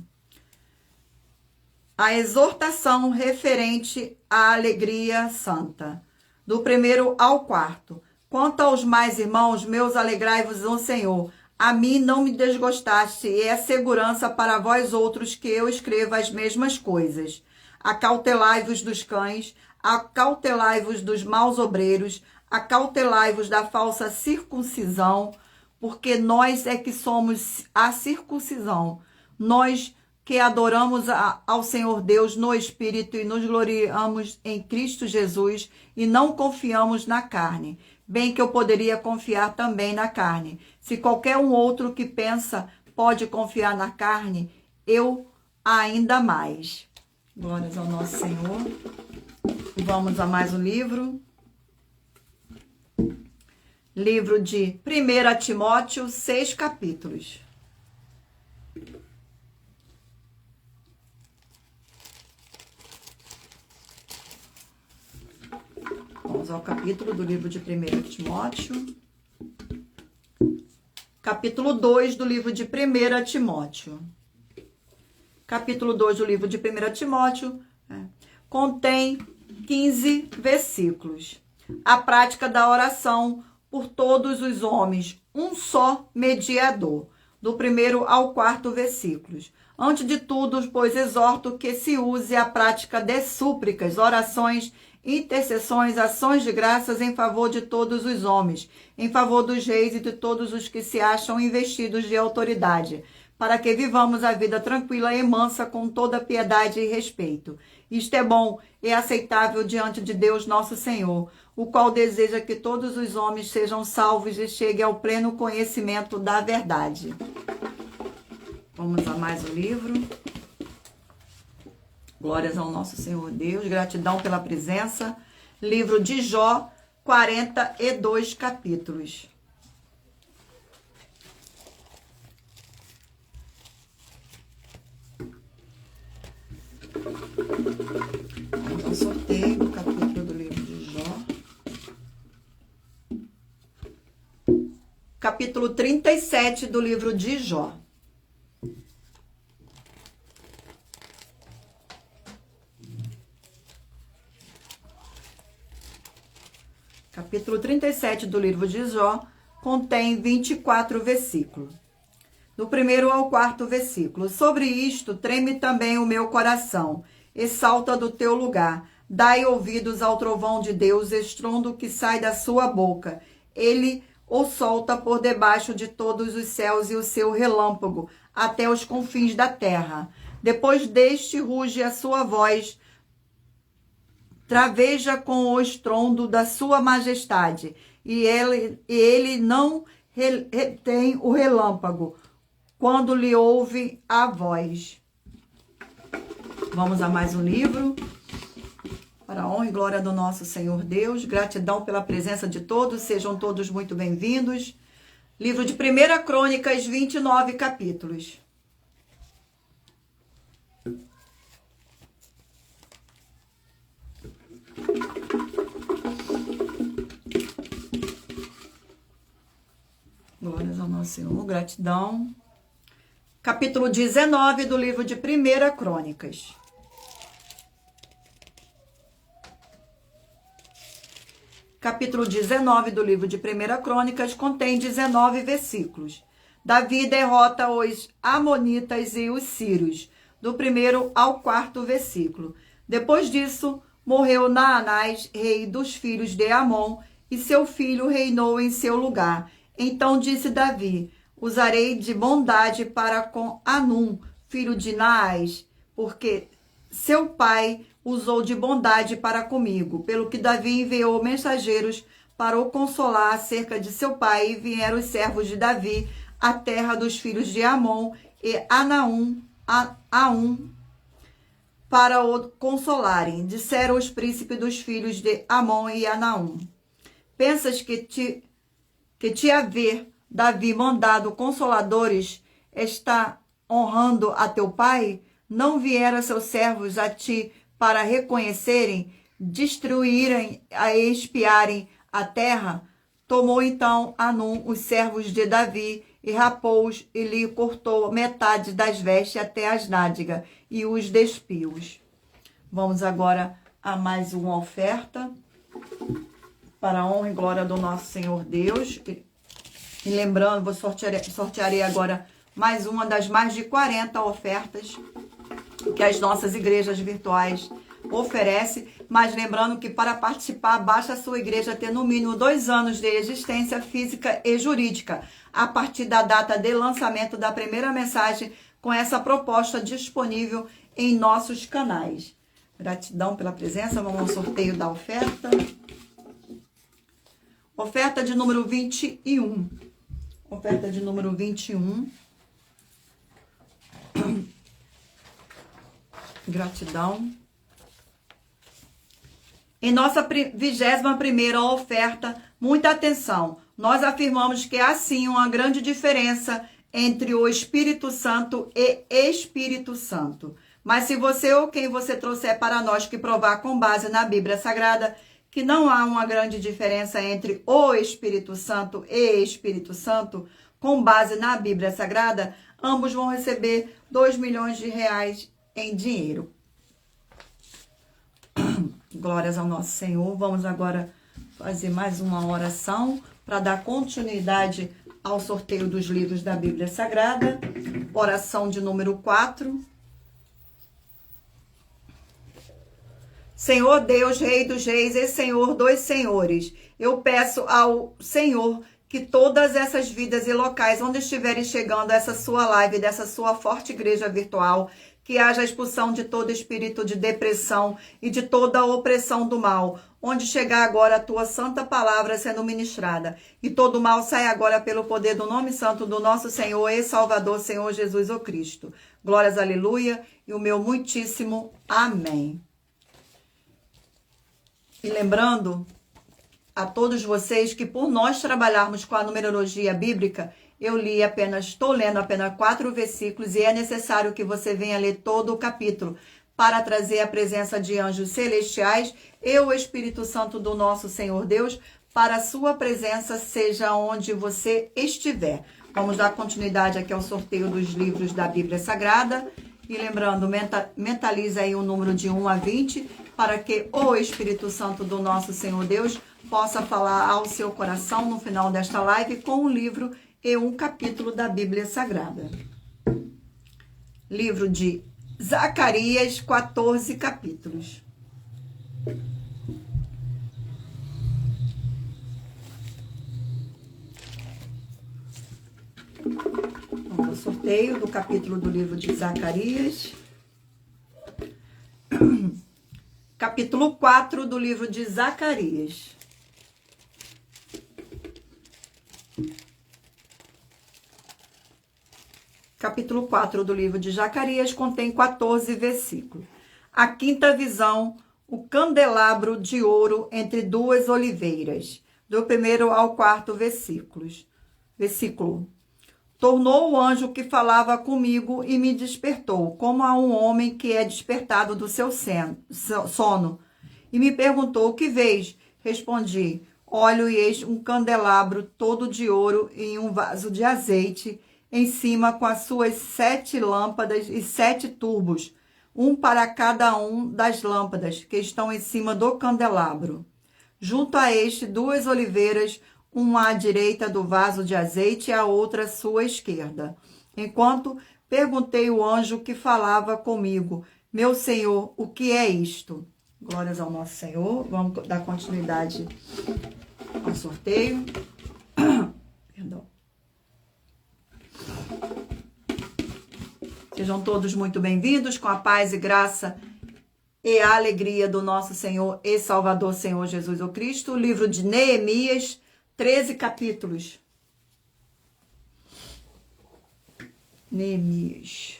A exortação referente à alegria santa. Do 1º ao 4º. Quanto aos mais irmãos, meus, alegrai-vos no Senhor. A mim não me desgostaste, e é segurança para vós outros que eu escreva as mesmas coisas. Acautelai-vos dos cães, acautelai-vos dos maus obreiros, acautelai-vos da falsa circuncisão, porque nós é que somos a circuncisão, nós que adoramos ao Senhor Deus no Espírito e nos gloriamos em Cristo Jesus e não confiamos na carne. Bem que eu poderia confiar também na carne. Se qualquer um outro que pensa pode confiar na carne, eu ainda mais. Glórias ao nosso Senhor. Vamos a mais um livro. Livro de 1 Timóteo, 6 capítulos. Vamos ao capítulo do livro de 1 Timóteo. Capítulo 2 do livro de 1 Timóteo. Capítulo 2 do livro de 1 Timóteo contém 15 versículos. A prática da oração por todos os homens, um só mediador. Do 1º ao 4º versículos. Antes de tudo, pois exorto que se use a prática de súplicas, orações, intercessões, ações de graças em favor de todos os homens, em favor dos reis e de todos os que se acham investidos de autoridade, para que vivamos a vida tranquila e mansa com toda piedade e respeito. Isto é bom e aceitável diante de Deus nosso Senhor, o qual deseja que todos os homens sejam salvos e cheguem ao pleno conhecimento da verdade. Vamos a mais um livro. Glórias ao nosso Senhor Deus, gratidão pela presença. Livro de Jó, 42 capítulos. Vamos ao sorteio do capítulo do livro de Jó. Capítulo 37 do livro de Jó. Capítulo 37 do livro de Jó contém 24 versículos. Do 1º ao 4º versículo. Sobre isto treme também o meu coração, e salta do teu lugar. Dai ouvidos ao trovão de Deus, estrondo que sai da sua boca. Ele o solta por debaixo de todos os céus e o seu relâmpago, até os confins da terra. Depois deste ruge a sua voz, traveja com o estrondo da sua majestade, e ele não retém o relâmpago, quando lhe ouve a voz. Vamos a mais um livro. Para a honra e glória do nosso Senhor Deus, gratidão pela presença de todos, sejam todos muito bem-vindos. Livro de 1 Crônicas, 29 capítulos. Glórias ao nosso Senhor, gratidão. Capítulo 19 do livro de 1 Crônicas. Capítulo 19 do livro de 1 Crônicas contém 19 versículos. Davi derrota os amonitas e os sírios, do 1º ao 4º versículo. Depois disso, morreu Naanás, rei dos filhos de Amon, e seu filho reinou em seu lugar. Então disse Davi: usarei de bondade para com Anum, filho de Naás, porque seu pai usou de bondade para comigo. Pelo que Davi enviou mensageiros para o consolar acerca de seu pai, e vieram os servos de Davi à terra dos filhos de Amon e Anaum, para o consolarem. Disseram os príncipes dos filhos de Amon e Anaum: pensas que te haver Davi mandado consoladores está honrando a teu pai? Não vieram seus servos a ti para reconhecerem, destruírem e espiarem a terra? Tomou então Anum os servos de Davi e rapou-os e lhe cortou metade das vestes até as nádegas e os despiu-os. Vamos agora a mais uma oferta para a honra e glória do nosso Senhor Deus. E lembrando, sortearei agora mais uma das mais de 40 ofertas que as nossas igrejas virtuais oferece, mas lembrando que para participar, basta a sua igreja ter no mínimo 2 anos de existência física e jurídica, a partir da data de lançamento da primeira mensagem, com essa proposta disponível em nossos canais. Gratidão pela presença, vamos ao sorteio da oferta. Oferta de número 21. Oferta de número 21. Gratidão. Em nossa 21ª oferta, muita atenção, nós afirmamos que há sim uma grande diferença entre o Espírito Santo e Espírito Santo. Mas se você ou quem você trouxer para nós que provar com base na Bíblia Sagrada que não há uma grande diferença entre o Espírito Santo e Espírito Santo, com base na Bíblia Sagrada, ambos vão receber 2 milhões de reais em dinheiro. Glórias ao nosso Senhor. Vamos agora fazer mais uma oração para dar continuidade ao sorteio dos livros da Bíblia Sagrada. Oração de número 4. Senhor Deus, Rei dos Reis e Senhor dos Senhores, eu peço ao Senhor que todas essas vidas e locais onde estiverem chegando essa sua live, dessa sua forte igreja virtual, que haja a expulsão de todo espírito de depressão e de toda a opressão do mal, onde chegar agora a tua santa palavra sendo ministrada, e todo mal sai agora pelo poder do nome santo do nosso Senhor e Salvador, Senhor Jesus o Cristo. Glórias, aleluia, e o meu muitíssimo amém. E lembrando a todos vocês que por nós trabalharmos com a numerologia bíblica, estou lendo apenas 4 versículos e é necessário que você venha ler todo o capítulo para trazer a presença de anjos celestiais e o Espírito Santo do nosso Senhor Deus para a sua presença, seja onde você estiver. Vamos dar continuidade aqui ao sorteio dos livros da Bíblia Sagrada. E lembrando, mentaliza aí o número de 1 a 20, para que o Espírito Santo do nosso Senhor Deus possa falar ao seu coração no final desta live com um livro e um capítulo da Bíblia Sagrada. Livro de Zacarias, 14 capítulos. Vamos ao sorteio do capítulo do livro de Zacarias. Capítulo 4 do livro de Zacarias. Capítulo 4 do livro de Zacarias contém 14 versículos. A quinta visão, o candelabro de ouro entre 2 oliveiras. Do 1º ao 4º versículo. Tornou o anjo que falava comigo e me despertou, como a um homem que é despertado do seu sono. E me perguntou, o que vês? Respondi, olho e eis um candelabro todo de ouro em um vaso de azeite, em cima com as suas 7 lâmpadas e 7 tubos, um para cada um das lâmpadas que estão em cima do candelabro. Junto a este, 2 oliveiras, uma à direita do vaso de azeite e a outra à sua esquerda. Enquanto perguntei ao anjo que falava comigo, meu Senhor, o que é isto? Glórias ao nosso Senhor. Vamos dar continuidade ao sorteio. Perdão. Sejam todos muito bem-vindos, com a paz e graça e a alegria do nosso Senhor e Salvador, Senhor Jesus o Cristo. O livro de Neemias, 13 capítulos. Neemias.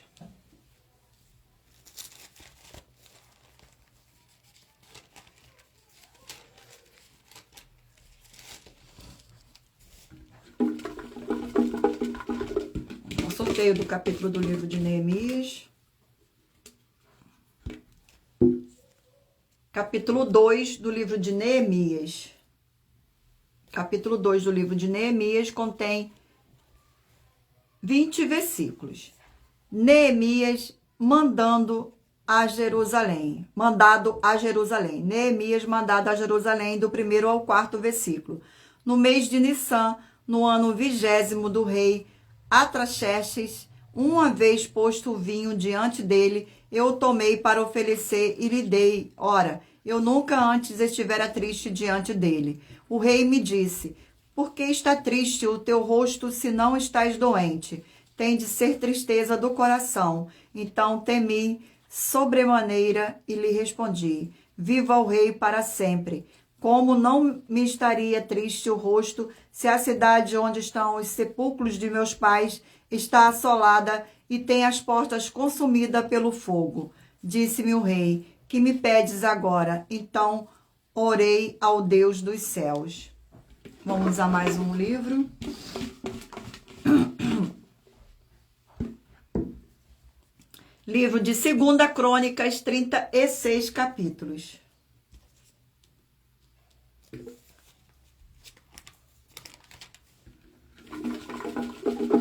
O sorteio do capítulo do livro de Neemias. Capítulo 2 do livro de Neemias. Capítulo 2 do livro de Neemias contém 20 versículos. Neemias mandado a Jerusalém. Neemias mandado a Jerusalém, do 1º ao 4º versículo. No mês de Nissan, no ano 20º do rei Artaxerxes, Uma vez posto o vinho diante dele, eu o tomei para oferecer e lhe dei. Ora, eu nunca antes estivera triste diante dele. O rei me disse: por que está triste o teu rosto, se não estás doente? Tem de ser tristeza do coração. Então temi sobremaneira e lhe respondi: viva o rei para sempre. Como não me estaria triste o rosto, se a cidade onde estão os sepulcros de meus pais está assolada e tem as portas consumidas pelo fogo? Disse-me o rei: que me pedes agora? Então orei ao Deus dos céus. Vamos a mais um livro. Livro de 2 Crônicas, 36 capítulos.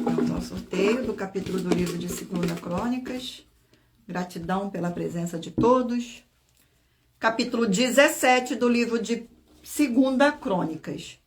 Vamos ao sorteio do capítulo do livro de 2 Crônicas. Gratidão pela presença de todos. Capítulo 17 do livro de 2 Crônicas.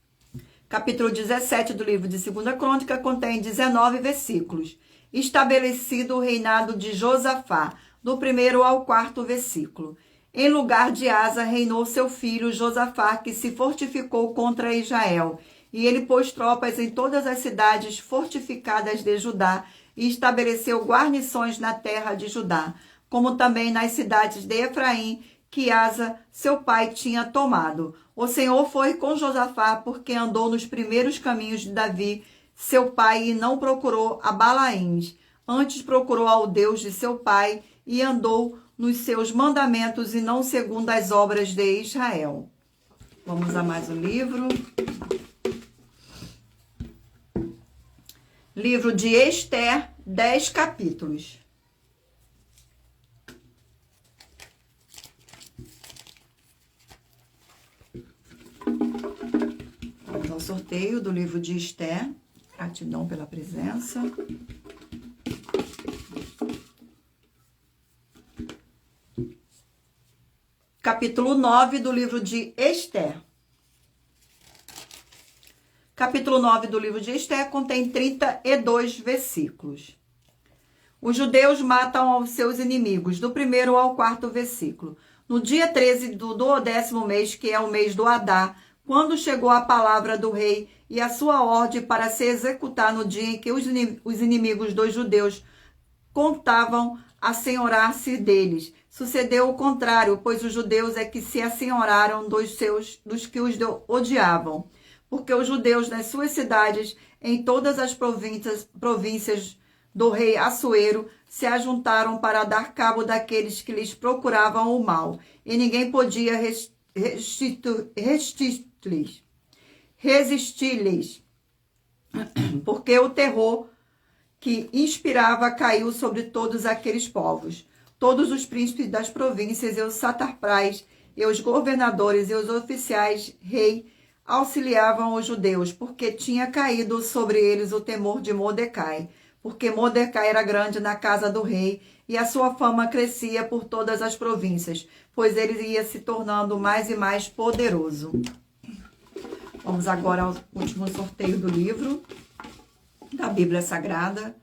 Capítulo 17 do livro de 2 Crônica contém 19 versículos. Estabelecido o reinado de Josafá, do 1º ao 4º versículo. Em lugar de Asa, reinou seu filho Josafá, que se fortificou contra Israel. E ele pôs tropas em todas as cidades fortificadas de Judá e estabeleceu guarnições na terra de Judá, como também nas cidades de Efraim, que Asa, seu pai, tinha tomado. O Senhor foi com Josafá, porque andou nos primeiros caminhos de Davi, seu pai, e não procurou a Balaíns. Antes procurou ao Deus de seu pai e andou nos seus mandamentos e não segundo as obras de Israel. Vamos a mais um livro. Livro de Ester, 10 capítulos. Vamos ao sorteio do livro de Ester. Gratidão pela presença. Capítulo 9 do livro de Ester. Capítulo 9 do livro de Ester contém 32 versículos. Os judeus matam aos seus inimigos, do 1º ao 4º versículo. No dia 13 do 10º mês, que é o mês do Adar, quando chegou a palavra do rei e a sua ordem para se executar no dia em que os inimigos dos judeus contavam assenhorar-se deles. Sucedeu o contrário, pois os judeus é que se assenhoraram dos que os odiavam. Porque os judeus nas suas cidades, em todas as províncias do rei Assuero, se ajuntaram para dar cabo daqueles que lhes procuravam o mal, e ninguém podia resistir-lhes, porque o terror que inspirava caiu sobre todos aqueles povos. Todos os príncipes das províncias e os satrapais, e os governadores e os oficiais rei auxiliavam os judeus, porque tinha caído sobre eles o temor de Mordecai, porque Mordecai era grande na casa do rei, e a sua fama crescia por todas as províncias, pois ele ia se tornando mais e mais poderoso. Vamos agora ao último sorteio do livro da Bíblia Sagrada.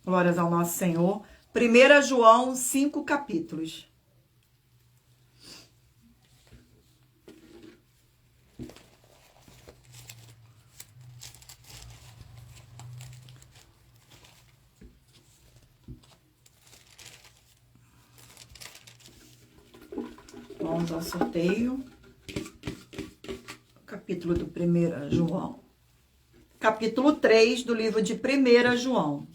Glórias ao nosso Senhor. 1 João, 5 capítulos. Vamos ao sorteio. Capítulo do 1 João. Capítulo 3 do livro de 1 João.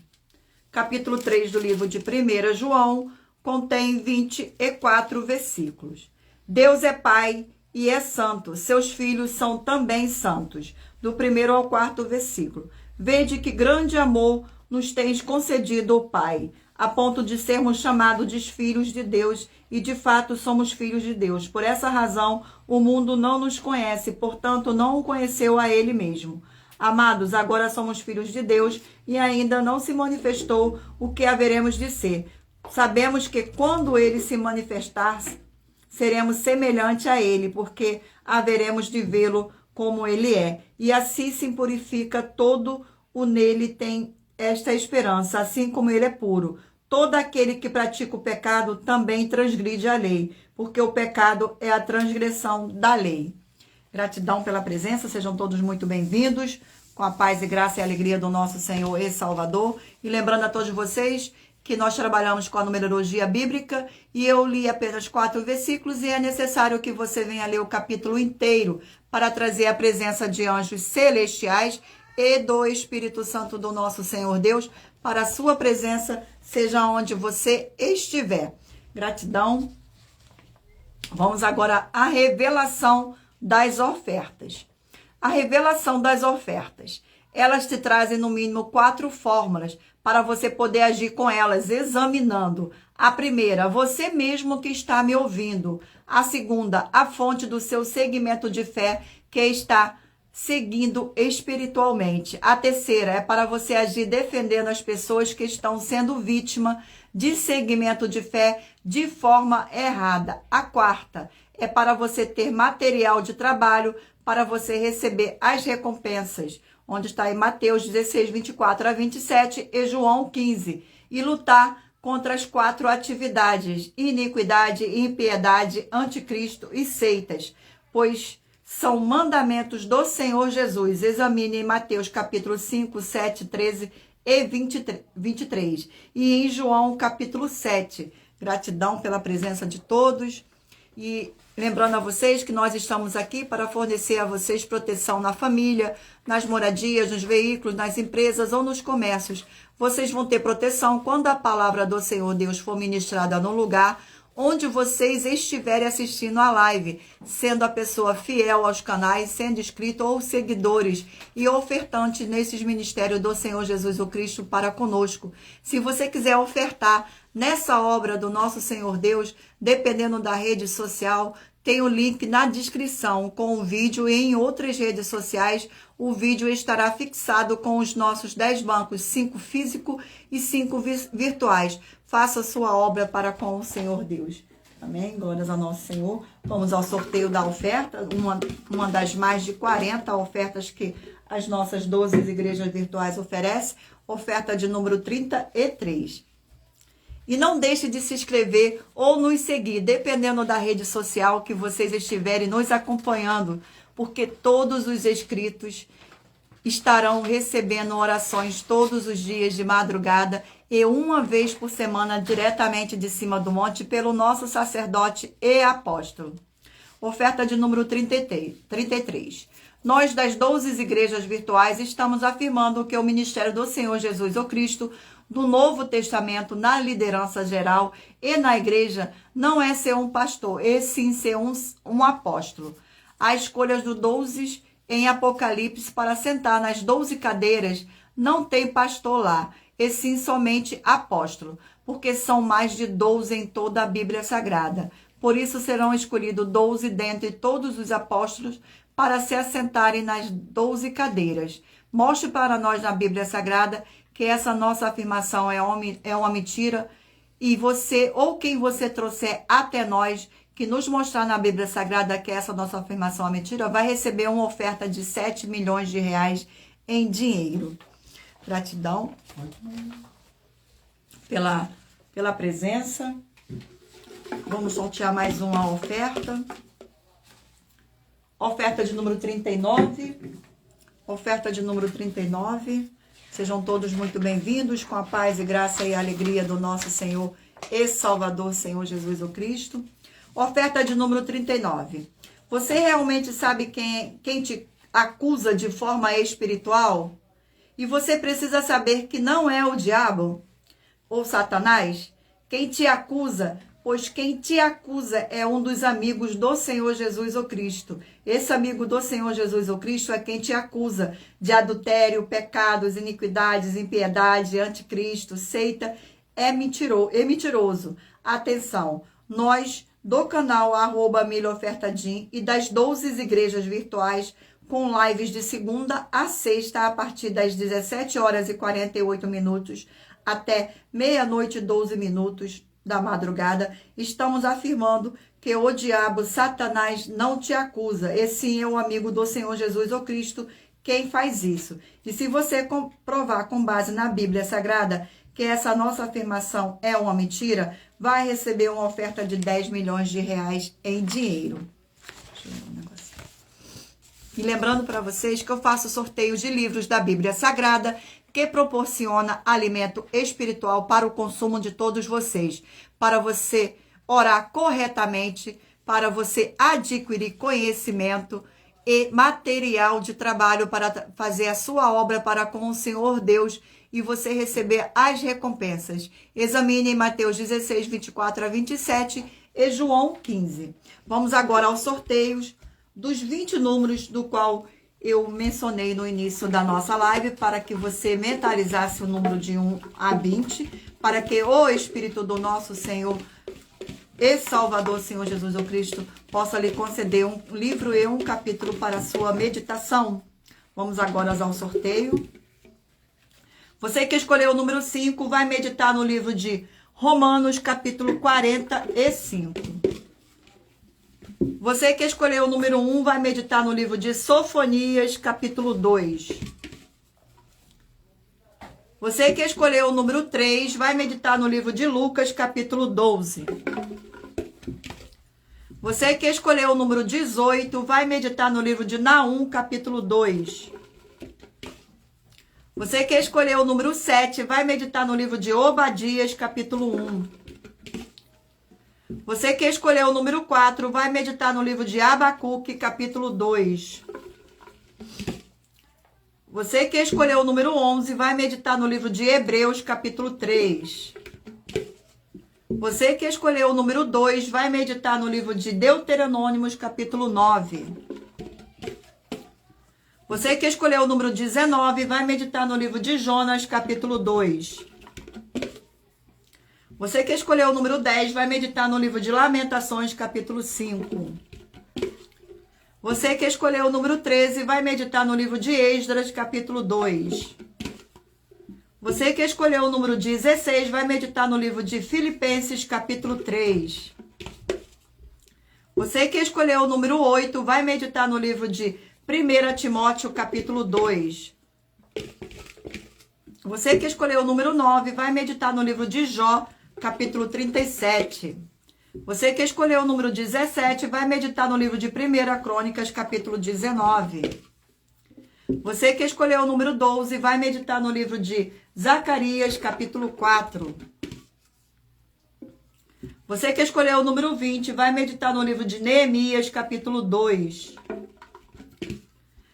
Capítulo 3 do livro de 1 João contém 24 versículos. Deus é Pai e é santo. Seus filhos são também santos. Do 1º ao 4º versículo. Vede que grande amor nos tens concedido, o Pai, a ponto de sermos chamados de filhos de Deus, e de fato somos filhos de Deus. Por essa razão, o mundo não nos conhece, portanto não o conheceu a ele mesmo. Amados, agora somos filhos de Deus e ainda não se manifestou o que haveremos de ser. Sabemos que quando ele se manifestar, seremos semelhantes a ele, porque haveremos de vê-lo como ele é. E assim se purifica todo o nele tem esta esperança, assim como ele é puro. Todo aquele que pratica o pecado também transgride a lei, porque o pecado é a transgressão da lei. Gratidão pela presença, sejam todos muito bem-vindos, com a paz e graça e alegria do nosso Senhor e Salvador. E lembrando a todos vocês que nós trabalhamos com a numerologia bíblica e eu li apenas 4 versículos e é necessário que você venha ler o capítulo inteiro para trazer a presença de anjos celestiais e do Espírito Santo do nosso Senhor Deus para a sua presença, seja onde você estiver. Gratidão. Vamos agora à revelação das ofertas. A revelação das ofertas. Elas te trazem no mínimo 4 fórmulas para você poder agir com elas, examinando. A primeira, você mesmo que está me ouvindo. A segunda, a fonte do seu segmento de fé que está seguindo espiritualmente. A terceira é para você agir defendendo as pessoas que estão sendo vítima de segmento de fé de forma errada. A quarta é para você ter material de trabalho para você receber as recompensas, onde está em Mateus 16, 24 a 27 e João 15, e lutar contra as 4 atividades, iniquidade, impiedade, anticristo e seitas, pois são mandamentos do Senhor Jesus. Examine em Mateus capítulo 5, 7, 13 e 23. E em João capítulo 7. Gratidão pela presença de todos. E lembrando a vocês que nós estamos aqui para fornecer a vocês proteção na família, nas moradias, nos veículos, nas empresas ou nos comércios. Vocês vão ter proteção quando a palavra do Senhor Deus for ministrada no lugar onde vocês estiverem assistindo a live, sendo a pessoa fiel aos canais, sendo inscrito ou seguidores e ofertantes nesses ministérios do Senhor Jesus o Cristo para conosco. Se você quiser ofertar nessa obra do nosso Senhor Deus, dependendo da rede social, tem o link na descrição com o vídeo e em outras redes sociais o vídeo estará fixado com os nossos 10 bancos, 5 físicos e 5 virtuais. Faça sua obra para com o Senhor Deus. Amém? Glórias ao nosso Senhor. Vamos ao sorteio da oferta, uma das mais de 40 ofertas que as nossas 12 igrejas virtuais oferecem. Oferta de número 33. E não deixe de se inscrever ou nos seguir, dependendo da rede social que vocês estiverem nos acompanhando, porque todos os inscritos estarão recebendo orações todos os dias de madrugada e uma vez por semana diretamente de cima do monte pelo nosso sacerdote e apóstolo. Oferta de número 33. Nós das 12 igrejas virtuais estamos afirmando que o ministério do Senhor Jesus o Cristo do Novo Testamento na liderança geral e na igreja não é ser um pastor, e sim ser um apóstolo. Há escolhas do 12 em Apocalipse para sentar nas 12 cadeiras, não tem pastor lá, e sim somente apóstolo, porque são mais de 12 em toda a Bíblia Sagrada. Por isso serão escolhidos 12 dentre todos os apóstolos para se assentarem nas 12 cadeiras. Mostre para nós na Bíblia Sagrada que essa nossa afirmação é uma mentira, e você ou quem você trouxer até nós, que nos mostrar na Bíblia Sagrada que essa nossa afirmação é mentira, vai receber uma oferta de 7 milhões de reais em dinheiro. Gratidão pela presença. Vamos sortear mais uma oferta. Oferta de número 39. Oferta de número 39. Sejam todos muito bem-vindos, com a paz e graça e alegria do nosso Senhor e Salvador, Senhor Jesus o Cristo. Oferta de número 39. Você realmente sabe quem te acusa de forma espiritual? E você precisa saber que não é o diabo ou Satanás quem te acusa, pois quem te acusa é um dos amigos do Senhor Jesus o Cristo. Esse amigo do Senhor Jesus o Cristo é quem te acusa de adultério, pecados, iniquidades, impiedade, anticristo, seita, é mentiroso. Atenção, nós do canal @milhaofertadim e das 12 igrejas virtuais com lives de segunda a sexta a partir das 17h48 até meia-noite e 12 minutos da madrugada, estamos afirmando que o diabo, Satanás, não te acusa, e sim é o amigo do Senhor Jesus o Cristo quem faz isso. E se você comprovar com base na Bíblia Sagrada que essa nossa afirmação é uma mentira, vai receber uma oferta de 10 milhões de reais em dinheiro. Deixa eu ver um negocinho. E lembrando para vocês que eu faço sorteios de livros da Bíblia Sagrada que proporciona alimento espiritual para o consumo de todos vocês, para você orar corretamente, para você adquirir conhecimento e material de trabalho para fazer a sua obra para com o Senhor Deus e você receber as recompensas. Examine em Mateus 16, 24 a 27 e João 15. Vamos agora aos sorteios dos 20 números do qual eu mencionei no início da nossa live, para que você mentalizasse o número de 1 a 20, para que o Espírito do nosso Senhor e Salvador, Senhor Jesus o Cristo, possa lhe conceder um livro e um capítulo para a sua meditação. Vamos agora ao sorteio. Você que escolheu o número 5 vai meditar no livro de Romanos, capítulo 45. Você que escolheu o número 1 vai meditar no livro de Sofonias, capítulo 2. Você que escolheu o número 3 vai meditar no livro de Lucas, capítulo 12. Você que escolheu o número 18 vai meditar no livro de Naum, capítulo 2. Você que escolheu o número 7 vai meditar no livro de Obadias, capítulo 1. Você que escolheu o número 4 vai meditar no livro de Abacuque, capítulo 2. Você que escolheu o número 11 vai meditar no livro de Hebreus, capítulo 3. Você que escolheu o número 2 vai meditar no livro de Deuteronômios, capítulo 9. Você que escolheu o número 19 vai meditar no livro de Jonas, capítulo 2. Você que escolheu o número 10 vai meditar no livro de Lamentações, capítulo 5. Você que escolheu o número 13 vai meditar no livro de Esdras, capítulo 2. Você que escolheu o número 16 vai meditar no livro de Filipenses, capítulo 3. Você que escolheu o número 8 vai meditar no livro de 1 Timóteo, capítulo 2. Você que escolheu o número 9 vai meditar no livro de Jó, capítulo 37. Você que escolheu o número 17 vai meditar no livro de 1 Crônicas, capítulo 19. Você que escolheu o número 12 vai meditar no livro de Zacarias, capítulo 4. Você que escolheu o número 20 vai meditar no livro de Neemias, capítulo 2.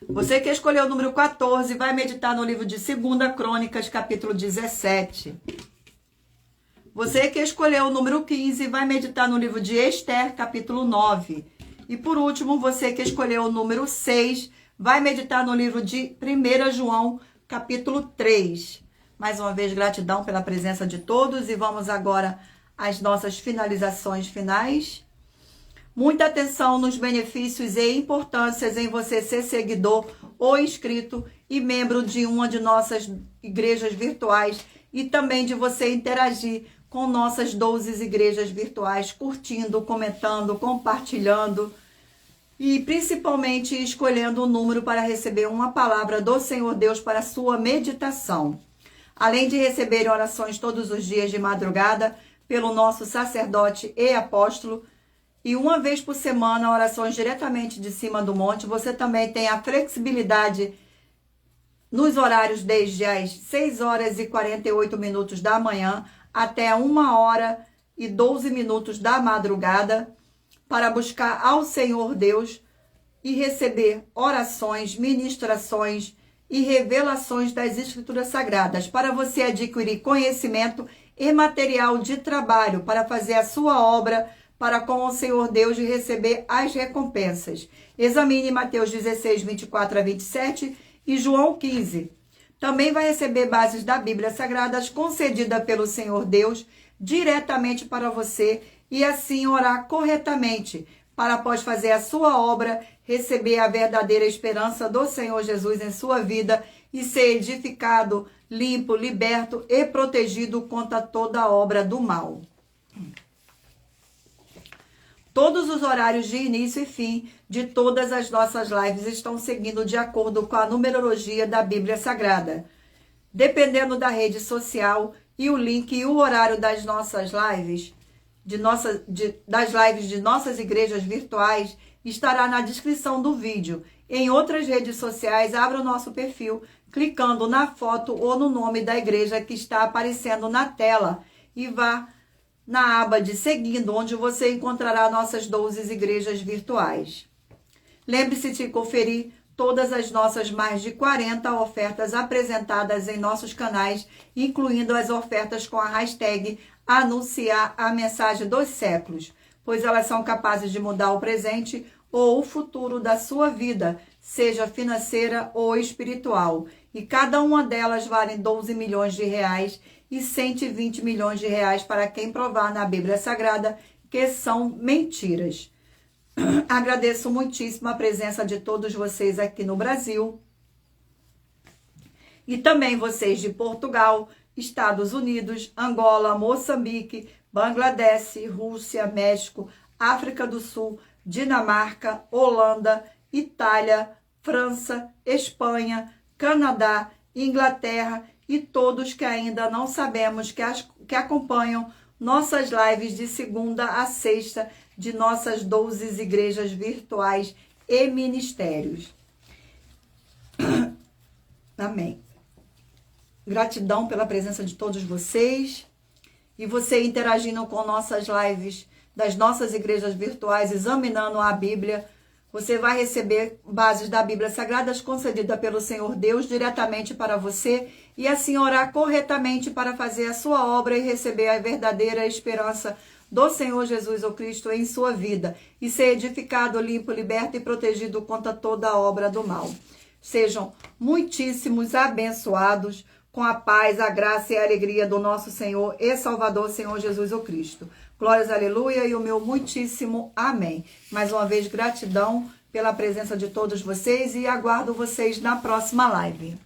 Você que escolheu o número 14 vai meditar no livro de 2 Crônicas, capítulo 17. Você que escolheu o número 15 vai meditar no livro de Esther, capítulo 9. E por último, você que escolheu o número 6 vai meditar no livro de 1 João, capítulo 3. Mais uma vez, gratidão pela presença de todos e vamos agora às nossas finalizações finais. Muita atenção nos benefícios e importâncias em você ser seguidor ou inscrito e membro de uma de nossas igrejas virtuais e também de você interagir com nossas 12 igrejas virtuais, curtindo, comentando, compartilhando e principalmente escolhendo o número para receber uma palavra do Senhor Deus para a sua meditação. Além de receber orações todos os dias de madrugada pelo nosso sacerdote e apóstolo, e uma vez por semana, orações diretamente de cima do monte, você também tem a flexibilidade nos horários desde as 6 horas e 48 minutos da manhã até 1 hora e 12 minutos da madrugada para buscar ao Senhor Deus e receber orações, ministrações e revelações das Escrituras Sagradas para você adquirir conhecimento e material de trabalho para fazer a sua obra para com o Senhor Deus e receber as recompensas. Examine Mateus 16, 24 a 27 e João 15. Também vai receber bases da Bíblia Sagrada concedida pelo Senhor Deus diretamente para você e assim orar corretamente para após fazer a sua obra, receber a verdadeira esperança do Senhor Jesus em sua vida e ser edificado, limpo, liberto e protegido contra toda obra do mal. Todos os horários de início e fim de todas as nossas lives estão seguindo de acordo com a numerologia da Bíblia Sagrada. Dependendo da rede social e o link e o horário das nossas lives, das lives de nossas igrejas virtuais, estará na descrição do vídeo. Em outras redes sociais, abra o nosso perfil, clicando na foto ou no nome da igreja que está aparecendo na tela e vá na aba de seguindo, onde você encontrará nossas 12 igrejas virtuais. Lembre-se de conferir todas as nossas mais de 40 ofertas apresentadas em nossos canais, incluindo as ofertas com a hashtag Anunciar a Mensagem dos Séculos, pois elas são capazes de mudar o presente ou o futuro da sua vida, seja financeira ou espiritual. E cada uma delas vale 12 milhões de reais e 120 milhões de reais para quem provar na Bíblia Sagrada que são mentiras. Agradeço muitíssimo a presença de todos vocês aqui no Brasil e também vocês de Portugal, Estados Unidos, Angola, Moçambique, Bangladesh, Rússia, México, África do Sul, Dinamarca, Holanda, Itália, França, Espanha, Canadá, Inglaterra e todos que ainda não sabemos que acompanham nossas lives de segunda a sexta de nossas 12 igrejas virtuais e ministérios. Amém. Gratidão pela presença de todos vocês e você interagindo com nossas lives das nossas igrejas virtuais, examinando a Bíblia. Você vai receber bases da Bíblia Sagrada concedidas pelo Senhor Deus diretamente para você e assim orar corretamente para fazer a sua obra e receber a verdadeira esperança do Senhor Jesus o Cristo em sua vida e ser edificado, limpo, liberto e protegido contra toda a obra do mal. Sejam muitíssimos abençoados com a paz, a graça e a alegria do nosso Senhor e Salvador, Senhor Jesus o Cristo. Glórias, aleluia, e o meu muitíssimo amém. Mais uma vez, gratidão pela presença de todos vocês e aguardo vocês na próxima live.